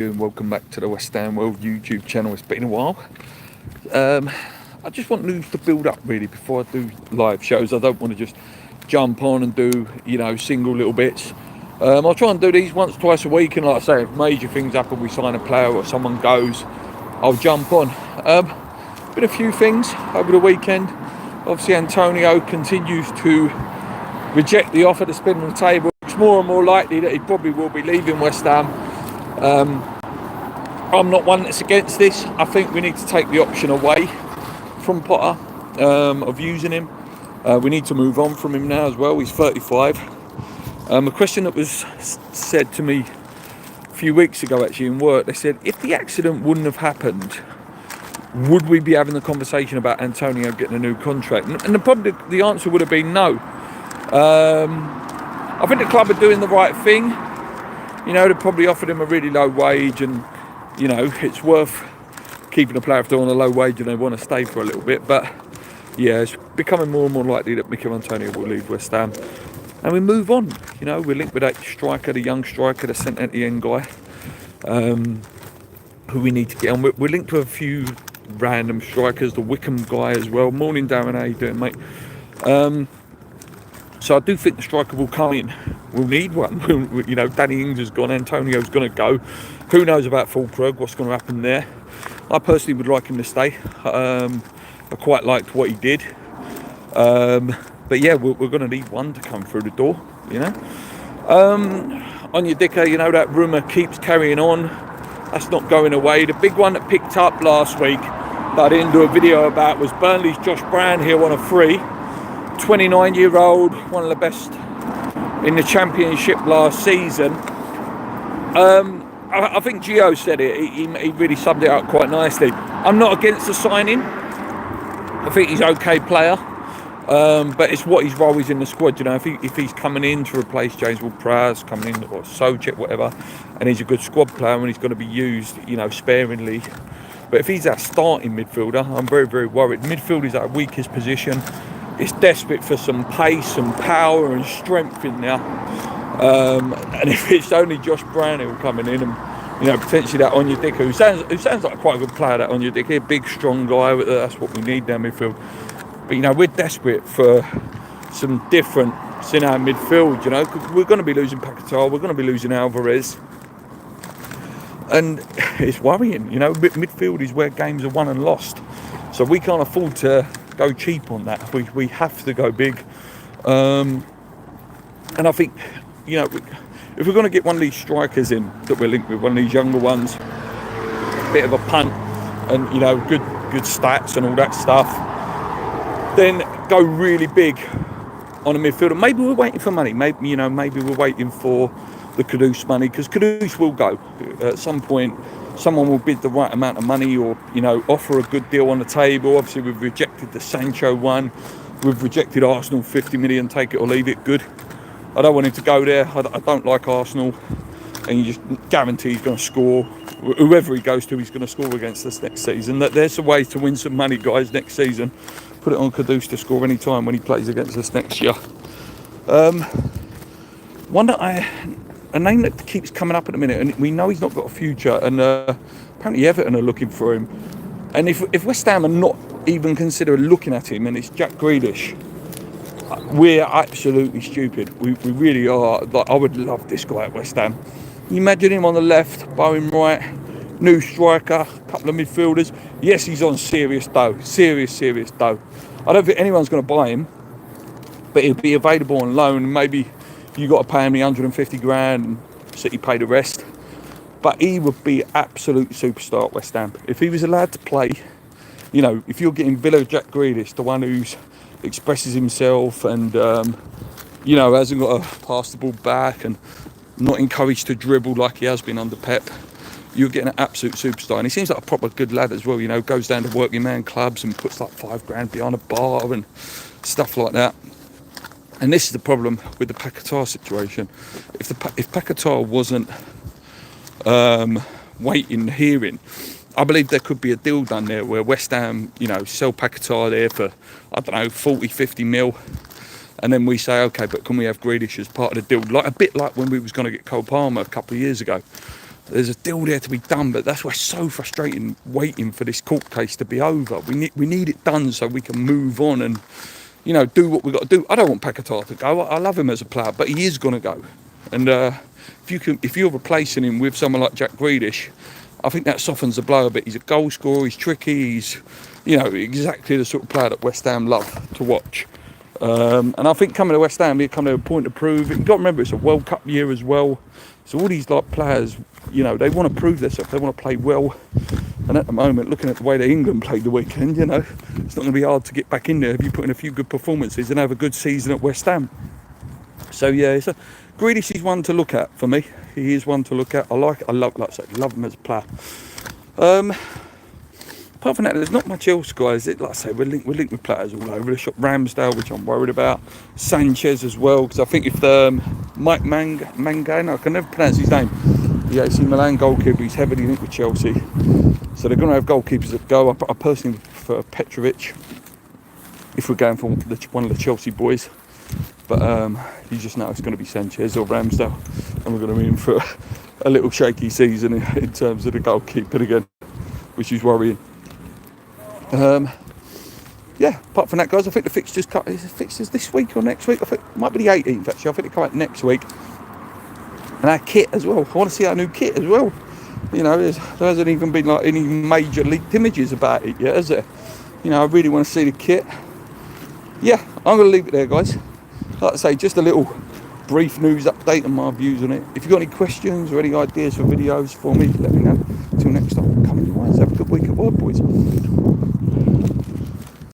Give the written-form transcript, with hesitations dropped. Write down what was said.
And welcome back to the West Ham World YouTube channel. It's been a while. I just want news to build up really before I do live shows. I don't want to just jump on and do, single little bits. I'll try and do these once, twice a week, and like I say, if major things happen, we sign a player or someone goes, I'll jump on. Been a few things over the weekend. Obviously Antonio continues to reject the offer to spin on the table. It's more and more likely that he probably will be leaving West Ham. I'm not one that's against this. I think we need to take the option away from Potter of using him. We need to move on from him now as well. He's 35. A question that was said to me a few weeks ago actually in work, they said, if the accident wouldn't have happened, would we be having the conversation about Antonio getting a new contract? And probably the answer would have been no. I think the club are doing the right thing. They probably offered him a really low wage, and it's worth keeping a player if they're on a low wage and they want to stay for a little bit. But yeah, it's becoming more and more likely that Mikel Antonio will leave West Ham, and we move on. We're linked with that striker, the young striker, the Saint Etienne guy, who we need to get on. We're linked with a few random strikers, the Wickham guy as well. Morning, Darren, how you doing, mate? So I do think the striker will come in. We'll need one. Danny Ings has gone. Antonio's going to go. Who knows about Fulkrug, what's going to happen there. I personally would like him to stay. I quite liked what he did. But yeah, we're going to need one to come through the door, Onyedika, that rumour keeps carrying on. That's not going away. The big one that picked up last week that I didn't do a video about was Burnley's Josh Brown here on a free. 29-year-old, one of the best in the Championship last season. I think Gio said it. He really summed it up quite nicely. I'm not against the signing. I think he's an okay player, but it's what his role is in the squad. If he's coming in to replace James Ward-Prowse, coming in, or Sojek, whatever, and he's a good squad player and he's going to be used, sparingly. But if he's our starting midfielder, I'm very, very worried. Midfield is our weakest position. It's desperate for some pace and power and strength in there. And if it's only Josh Brown who coming in, and potentially that Onyedika, who sounds like quite a good player, that Onyedika, a big, strong guy. That's what we need down midfield. But we're desperate for some difference in our midfield. Because we're going to be losing Paquetá, we're going to be losing Alvarez, and it's worrying. Midfield is where games are won and lost, so we can't afford to go cheap on that. We have to go big, and I think if we're going to get one of these strikers in that we're linked with, one of these younger ones, bit of a punt and good stats and all that stuff, then go really big on a midfielder. Maybe we're waiting for money. Maybe we're waiting for the Kudus money, because Kudus will go at some point. Someone will bid the right amount of money, or offer a good deal on the table. Obviously we've rejected the Sancho one, we've rejected Arsenal 50 million, take it or leave it. Good. I don't want him to go there. I don't like Arsenal, and you just guarantee he's going to score. Whoever he goes to, he's going to score against us next season. There's a way to win some money, guys, next season. Put it on Kudus to score any time when he plays against us next year. A name that keeps coming up at the minute, and we know he's not got a future, and apparently Everton are looking for him. And if West Ham are not even considering looking at him, and it's Jack Grealish, we're absolutely stupid. We really are. I would love this guy at West Ham. You imagine him on the left, Bowen right, new striker, couple of midfielders. Yes, he's on serious dough. Serious dough. I don't think anyone's going to buy him, but he'll be available on loan. Maybe you got to pay him the 150 grand and City pay the rest. But he would be absolute superstar at West Ham. If he was allowed to play, if you're getting Villa Jack Grealish, the one who's expresses himself and, hasn't got to pass the ball back and not encouraged to dribble like he has been under Pep, you're getting an absolute superstar. And he seems like a proper good lad as well, goes down to working man clubs and puts like 5 grand behind a bar and stuff like that. And this is the problem with the Paquetá situation. If Paquetá wasn't hearing, I believe there could be a deal done there where West Ham, sell Paquetá there for, 40, 50 mil. And then we say, okay, but can we have Grealish as part of the deal? A bit like when we was going to get Cole Palmer a couple of years ago. there's a deal there to be done, but that's why it's so frustrating waiting for this court case to be over. We need it done so we can move on and, you know, do what we got to do. I don't want Paquetá to go. I love him as a player, but he is going to go. And if you're replacing him with someone like Jack Grealish, I think that softens the blow a bit. He's a goal scorer. He's tricky. He's, you know, exactly the sort of player that West Ham love to watch. And I think coming to West Ham, he'll come to a point to prove it. You've got to remember, it's a World Cup year as well. So all these like players, you know, they want to prove themselves. They want to play well. And at the moment, looking at the way that England played the weekend, you know, it's not going to be hard to get back in there if you put in a few good performances and have a good season at West Ham. So yeah, Grealish is one to look at for me. He is one to look at. I love him as a player. Apart from that, there's not much else, guys. Like I say, we're linked with players all over the shop. Ramsdale, which I'm worried about. Sanchez as well, because I think if Mike Mangano, I can never pronounce his name, the AC Milan goalkeeper, he's heavily linked with Chelsea. So they're going to have goalkeepers that go. I personally prefer Petrovic if we're going for one of the Chelsea boys. But you just know it's going to be Sanchez or Ramsdale, and we're going to be in for a little shaky season in terms of the goalkeeper again, which is worrying. Yeah, apart from that, guys, I think the fixtures this week or next week. I think it might be the 18th, actually. I think they come out next week. And our kit as well. I want to see our new kit as well. You know, there hasn't even been like any major leaked images about it yet, has there? You know, I really want to see the kit. Yeah, I'm going to leave it there, guys. Like I say, just a little brief news update on my views on it. If you've got any questions or any ideas for videos for me, let me know. Till next time, come in your ways. Have a good week at work, boys.